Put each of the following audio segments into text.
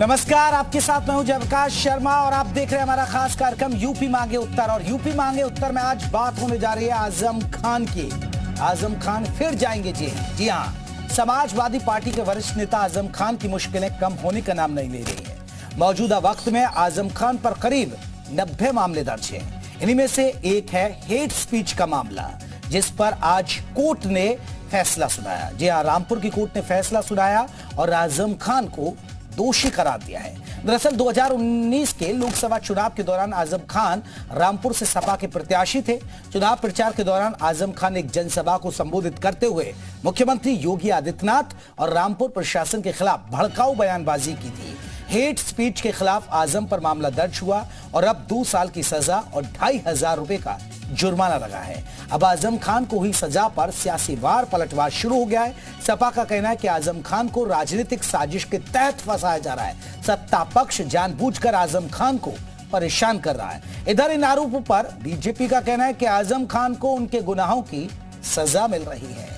नमस्कार, आपके साथ मैं हूं जयप्रकाश शर्मा और आप देख रहे हैं हमारा खास कार्यक्रम यूपी मांगे उत्तर। और यूपी मांगे उत्तर में आज बात होने जा रही है आजम खान की। आजम खान फिर जाएंगे जेल। जी हां, समाजवादी पार्टी के वरिष्ठ नेता आजम खान की मुश्किलें कम होने का नाम नहीं ले रही है। मौजूदा वक्त में आजम खान पर करीब 90 मामले दर्ज हैं। इन्हीं में से एक है हेट स्पीच का मामला, जिस पर आज कोर्ट ने फैसला सुनाया। जी हां, रामपुर की कोर्ट ने फैसला सुनाया और आजम खान को दोषी करार दिया है। दरअसल 2019 के लोकसभा चुनाव के दौरान आजम खान रामपुर से सपा के प्रत्याशी थे। चुनाव प्रचार के दौरान आजम खान एक जनसभा को संबोधित करते हुए मुख्यमंत्री योगी आदित्यनाथ और रामपुर प्रशासन के खिलाफ भड़काऊ बयानबाजी की थी। हेट स्पीच के खिलाफ आजम पर मामला दर्ज हुआ और अब 2 साल की सजा और 2,500 रुपए का जुर्माना लगा है। अब आजम खान को हुई सजा पर सियासी वार पलटवार शुरू हो गया है। सपा का कहना है कि आजम खान को राजनीतिक साजिश के तहत फंसाया जा रहा है। सत्ता पक्ष जानबूझकर आजम खान को परेशान कर रहा है। इधर इन आरोपों पर बीजेपी का कहना है कि आजम खान को उनके गुनाहों की सजा मिल रही है।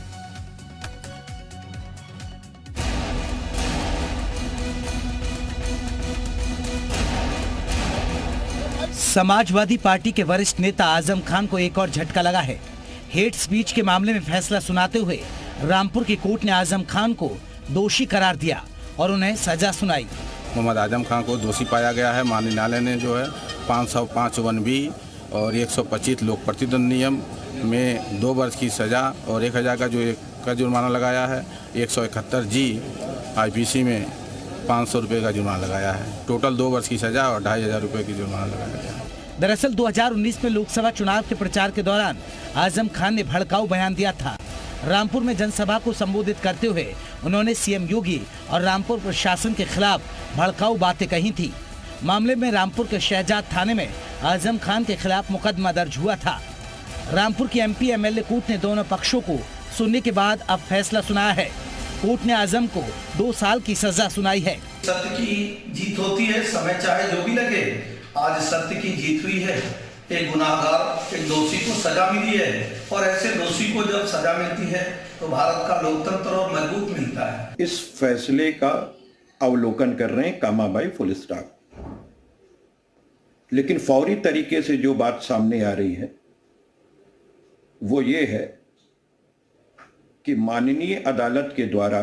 समाजवादी पार्टी के वरिष्ठ नेता आजम खान को एक और झटका लगा है। हेट स्पीच के मामले में फैसला सुनाते हुए रामपुर की कोर्ट ने आजम खान को दोषी करार दिया और उन्हें सजा सुनाई। मोहम्मद आजम खान को दोषी पाया गया है। माननीय न्यायालय ने जो है 505(1)(b) और 125 लोक प्रतिद्वंद नियम में 2 वर्ष की सजा और 1,000 का जुर्माना लगाया है। 171(g) IPC में 500 रुपये का जुर्माना लगाया है। टोटल 2 वर्ष की सजा और 2,500 रुपये की जुर्माना लगाया गया है। दरअसल 2019 में लोकसभा चुनाव के प्रचार के दौरान आजम खान ने भड़काऊ बयान दिया था। रामपुर में जनसभा को संबोधित करते हुए उन्होंने सीएम योगी और रामपुर प्रशासन के खिलाफ भड़काऊ बातें कही थी। मामले में रामपुर के शहजाद थाने में आजम खान के खिलाफ मुकदमा दर्ज हुआ था। रामपुर की MP MLA कोर्ट ने दोनों पक्षों को सुनने के बाद अब फैसला सुनाया है। कोर्ट ने आजम को 2 साल की सजा सुनाई है। सत्य की जीत होती है, समय चाहे जो भी लगे। आज सत्य की जीत हुई है। एक गुनाहगार, एक दोषी को सजा मिली है और ऐसे दोषी को जब सजा मिलती है तो भारत का लोकतंत्र और मजबूत मिलता है। इस फैसले का अवलोकन कर रहे हैं कामाबाई फुल स्टॉप। लेकिन फौरी तरीके से जो बात सामने आ रही है वो ये है कि माननीय अदालत के द्वारा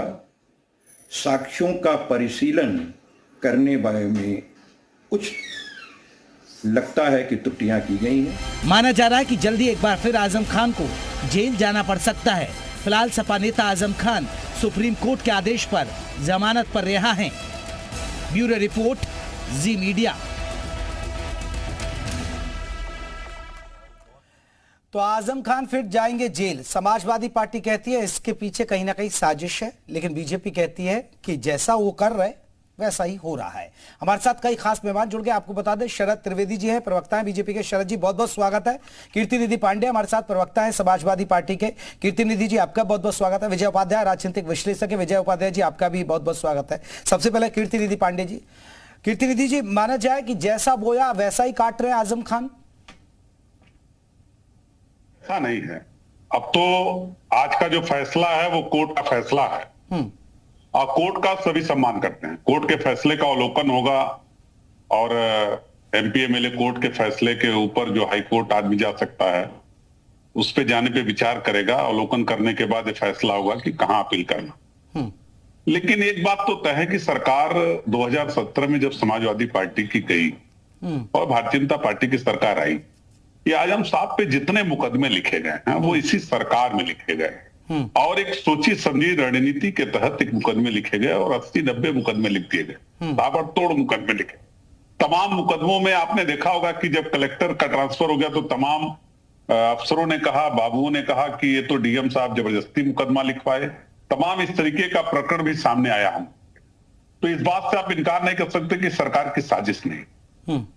साक्ष्यों का परिशीलन करने में कुछ लगता है कि त्रुटियां की गई हैं। माना जा रहा है कि जल्दी एक बार फिर आजम खान को जेल जाना पड़ सकता है। फिलहाल सपा नेता आजम खान सुप्रीम कोर्ट के आदेश पर जमानत पर रिहा हैं। ब्यूरो रिपोर्ट, जी मीडिया। तो आजम खान फिर जाएंगे जेल। समाजवादी पार्टी कहती है इसके पीछे कहीं ना कहीं साजिश है, लेकिन बीजेपी कहती है कि जैसा वो कर रहे वैसा ही हो रहा है। हमारे साथ कई खास मेहमान जुड़ गए। आपको बता दें, शरद त्रिवेदी जी हैं, प्रवक्ता हैं बीजेपी के। शरद जी, बहुत बहुत स्वागत है। कीर्ति निधि पांडे हमारे साथ प्रवक्ता हैं समाजवादी पार्टी के। कीर्ति निधि जी, आपका बहुत बहुत स्वागत है। विजय उपाध्याय, राजनीतिक विश्लेषक है। विजय उपाध्याय जी, आपका भी बहुत बहुत स्वागत है। सबसे पहले कीर्ति निधि पांडे जी। कीर्ति निधि जी, माना जाए कि जैसा बोया वैसा ही काट रहे हैं आजम खान? ऐसा नहीं है। अब तो आज का जो फैसला है वो कोर्ट का फैसला है और कोर्ट का सभी सम्मान करते हैं। कोर्ट के फैसले का अवलोकन होगा और MP MLA कोर्ट के फैसले के ऊपर जो हाई कोर्ट आदमी जा सकता है उस पे जाने पे विचार करेगा। अवलोकन करने के बाद ये फैसला होगा कि कहां अपील करना। लेकिन एक बात तो तय है कि सरकार 2017 में जब समाजवादी पार्टी की गई और भारतीय जनता पार्टी की सरकार आई, ये आजम साहब पे जितने मुकदमे लिखे गए हैं वो इसी सरकार में लिखे गए और एक सोची समझी रणनीति के तहत एक मुकदमे लिखे गए और 80-90 मुकदमे लिख दिए गए। ताबड़तोड़ मुकदमे लिखे। तमाम मुकदमों में आपने देखा होगा कि जब कलेक्टर का ट्रांसफर हो गया तो तमाम अफसरों ने कहा, बाबुओं ने कहा कि ये तो DM साहब जबरदस्ती मुकदमा लिखवाए। तमाम इस तरीके का प्रकरण भी सामने आया हम। तो इस बात से आप इनकार नहीं कर सकते कि सरकार की साजिश नहीं।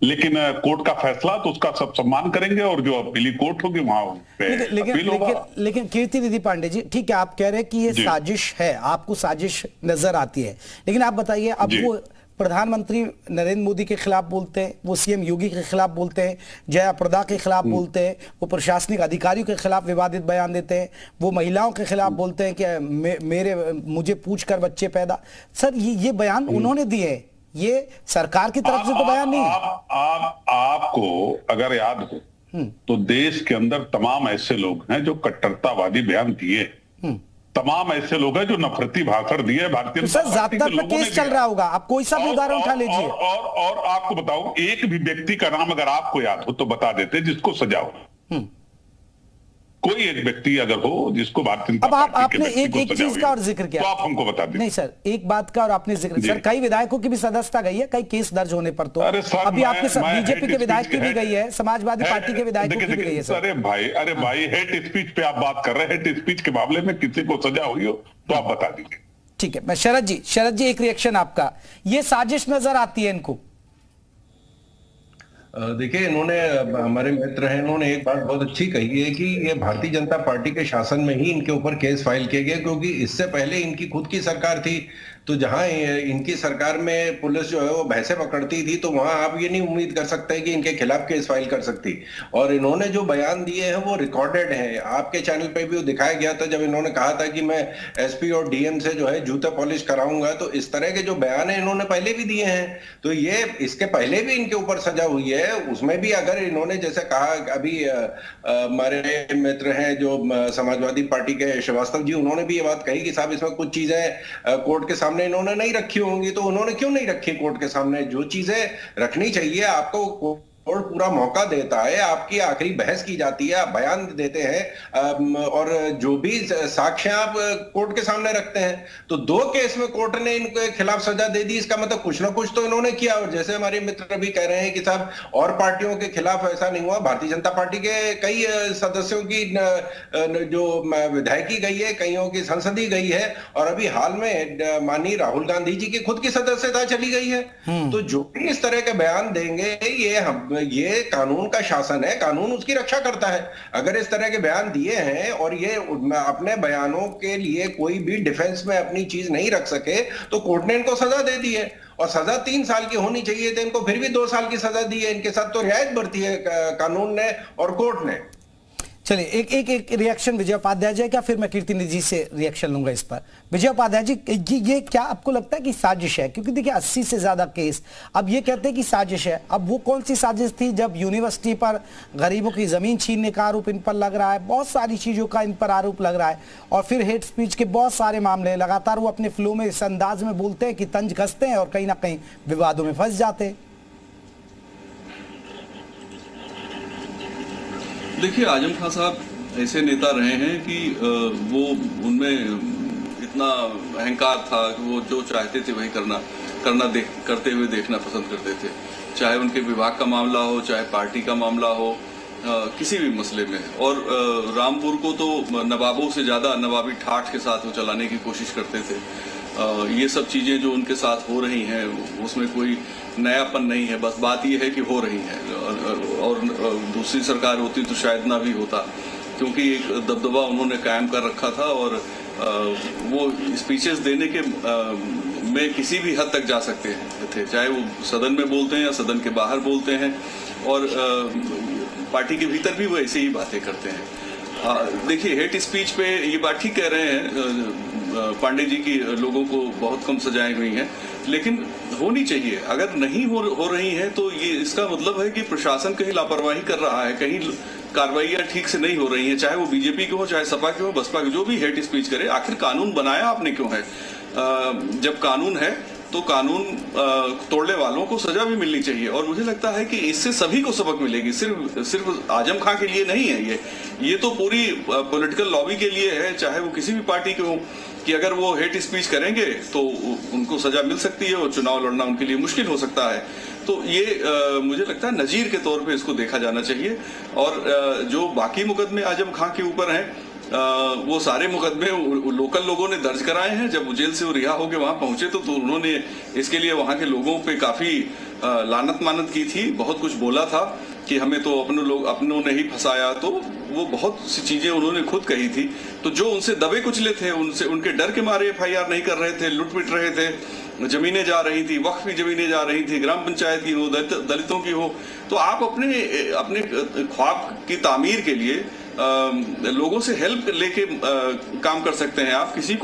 लेकिन कोर्ट का फैसला तो उसका सब सम्मान करेंगे और जो अपीली कोर्ट होगी वहां लेकिन कीर्ति निधि पांडे जी, ठीक है, आप कह रहे हैं कि ये साजिश है, आपको साजिश नजर आती है, लेकिन आप बताइए, अब वो प्रधानमंत्री नरेंद्र मोदी के खिलाफ बोलते हैं, वो सीएम योगी के खिलाफ बोलते हैं, जया प्रदा के खिलाफ बोलते हैं, वो प्रशासनिक अधिकारियों के खिलाफ विवादित बयान देते हैं, वो महिलाओं के खिलाफ बोलते हैं कि मुझे पूछकर बच्चे पैदा। सर ये बयान उन्होंने दिए, ये सरकार की तरफ से तो बयान नहीं है। आपको अगर याद हो तो देश के अंदर तमाम ऐसे लोग हैं जो कट्टरतावादी बयान दिए, तमाम ऐसे लोग हैं जो नफरती भाषण दिए भारतीय तो सर ज्यादातर पे केस चल रहा होगा, आप कोई सा भी उदाहरण उठा लीजिए। और आपको बताऊं, एक भी व्यक्ति का नाम अगर आपको याद हो तो बता देते जिसको सजा हो। कोई एक व्यक्ति अगर हो जिसको भारतीय अब आपने एक चीज का और जिक्र किया तो आप हमको बता दें। नहीं सर, एक बात का और आपने जिक्र, सर कई विधायकों की भी सदस्यता गई है, कई केस दर्ज होने पर तो अभी आपके बीजेपी के विधायक की भी गई है, समाजवादी पार्टी के विधायकों की भी गई है सर। अरे भाई हेट स्पीच पे आप बात कर रहे हैं, हेट स्पीच के मामले में किसी को सजा हुई हो तो आप बता दीजिए। ठीक है, मैं शरद जी एक रिएक्शन आपका, ये साजिश नजर आती है इनको? देखिए, इन्होंने, हमारे मित्र हैं, इन्होंने एक बात बहुत अच्छी कही है कि ये भारतीय जनता पार्टी के शासन में ही इनके ऊपर केस फाइल किए गए, क्योंकि इससे पहले इनकी खुद की सरकार थी, तो जहां इनकी सरकार में पुलिस जो है वो भैंसे पकड़ती थी, तो वहां आप ये नहीं उम्मीद कर सकते कि इनके खिलाफ केस फाइल कर सकती। और इन्होंने जो बयान दिए हैं वो रिकॉर्डेड है, आपके चैनल पे भी वो दिखाया गया था जब इन्होंने कहा था कि मैं एसपी और डीएम से जो है जूते पॉलिश कराऊंगा। तो इस तरह के जो बयान है इन्होंने पहले भी दिए हैं, तो ये इसके पहले भी इनके ऊपर सजा हुई है। उसमें भी अगर इन्होंने जैसे कहा, अभी हमारे मित्र हैं जो समाजवादी पार्टी के श्रीवास्तव जी, उन्होंने भी ये बात कही कि साहब इसमें कुछ चीजें कोर्ट के सामने इन्होंने नहीं रखी होंगी, तो उन्होंने क्यों नहीं रखी कोर्ट के सामने? जो चीजें रखनी चाहिए आपको कोर्ट पूरा मौका देता है, आपकी आखिरी बहस की जाती है, आप बयान देते हैं और जो भी साक्ष्य आप कोर्ट के सामने रखते हैं। तो 2 केस में कोर्ट ने इनके खिलाफ सजा दे दी, इसका मतलब कुछ ना कुछ तो इन्होंने किया। और जैसे हमारे मित्र भी कह रहे हैं कि साहब और पार्टियों के खिलाफ ऐसा नहीं हुआ, भारतीय जनता पार्टी के कई सदस्यों की जो विधायकी गई है, कईयों की संसदीय गई है, और अभी हाल में माननीय राहुल गांधी जी की खुद की सदस्यता चली गई है। तो जो भी इस तरह के बयान देंगे, ये कानून का शासन है, कानून उसकी रक्षा करता है। अगर इस तरह के बयान दिए हैं और ये अपने बयानों के लिए कोई भी डिफेंस में अपनी चीज नहीं रख सके, तो कोर्ट ने इनको सजा दे दी है, और सजा 3 साल की होनी चाहिए थी, इनको फिर भी 2 साल की सजा दी है। इनके साथ तो रियायत बरती है कानून ने और कोर्ट ने। चलिए एक रिएक्शन विजय उपाध्याय जी का, फिर मैं कीर्ति जी से रिएक्शन लूंगा इस पर। विजय उपाध्याय जी, ये क्या आपको लगता है कि साजिश है? क्योंकि देखिए 80 से ज्यादा केस, अब ये कहते हैं कि साजिश है। अब वो कौन सी साजिश थी जब यूनिवर्सिटी पर गरीबों की जमीन छीनने का आरोप इन पर लग रहा है, बहुत सारी चीजों का इन पर आरोप लग रहा है, और फिर हेट स्पीच के बहुत सारे मामले, लगातार वो अपने फ्लो में इस अंदाज में बोलते हैं कि तंज कसते हैं और कहीं ना कहीं विवादों में फंस जाते हैं। देखिए, आजम खान साहब ऐसे नेता रहे हैं कि वो उनमें इतना अहंकार था कि वो जो चाहते थे वही करते हुए देखना पसंद करते थे, चाहे उनके विभाग का मामला हो, चाहे पार्टी का मामला हो, किसी भी मसले में। और रामपुर को तो नवाबों से ज्यादा नवाबी ठाठ के साथ वो चलाने की कोशिश करते थे। ये सब चीजें जो उनके साथ हो रही हैं उसमें कोई नयापन नहीं है, बस बात ये है कि हो रही है। और दूसरी सरकार होती तो शायद ना भी होता, क्योंकि एक दबदबा उन्होंने कायम कर रखा था, और वो स्पीचेस देने के में किसी भी हद तक जा सकते थे, चाहे वो सदन में बोलते हैं या सदन के बाहर बोलते हैं, और पार्टी के भीतर भी वो ऐसे ही बातें करते हैं। देखिए, हेट स्पीच पे ये बात ठीक कह रहे हैं पांडे जी की, लोगों को बहुत कम सजाएं हुई हैं, लेकिन होनी चाहिए। अगर नहीं हो रही है तो ये इसका मतलब है कि प्रशासन कहीं लापरवाही कर रहा है, कहीं कार्रवाइयां ठीक से नहीं हो रही हैं, चाहे वो बीजेपी के हो, चाहे सपा के हो, बसपा के, जो भी हेट स्पीच करे। आखिर कानून बनाया आपने क्यों है? जब कानून है तो कानून तोड़ने वालों को सजा भी मिलनी चाहिए, और मुझे लगता है कि इससे सभी को सबक मिलेगी। सिर्फ आजम खां के लिए नहीं है ये तो पूरी पॉलिटिकल लॉबी के लिए है, चाहे वो किसी भी पार्टी के हो, कि अगर वो हेट स्पीच करेंगे तो उनको सजा मिल सकती है और चुनाव लड़ना उनके लिए मुश्किल हो सकता है। तो ये मुझे लगता है नजीर के तौर पे इसको देखा जाना चाहिए। और जो बाकी मुकदमे आजम खां के ऊपर हैं, वो सारे मुकदमे लोकल लोगों ने दर्ज कराए हैं। जब जेल से वो रिहा होकर वहां पहुंचे तो उन्होंने इसके लिए वहां के लोगों पे काफी लानत मानत की थी, बहुत कुछ बोला था कि हमें तो अपनों ने ही फंसाया, तो वो बहुत सी चीजें उन्होंने खुद कही थी। तो जो उनसे दबे कुचले थे, उनके डर के मारे FIR नहीं कर रहे थे, लुट पिट रहे थे, जमीनें जा रही थी, वक्फ की जमीनें जा रही थी, ग्राम पंचायत की हो, दलितों की हो, तो आप अपने ख्वाब की तामीर के लिए लोगों से हेल्प लेके काम कर सकते हैं। आप किसी को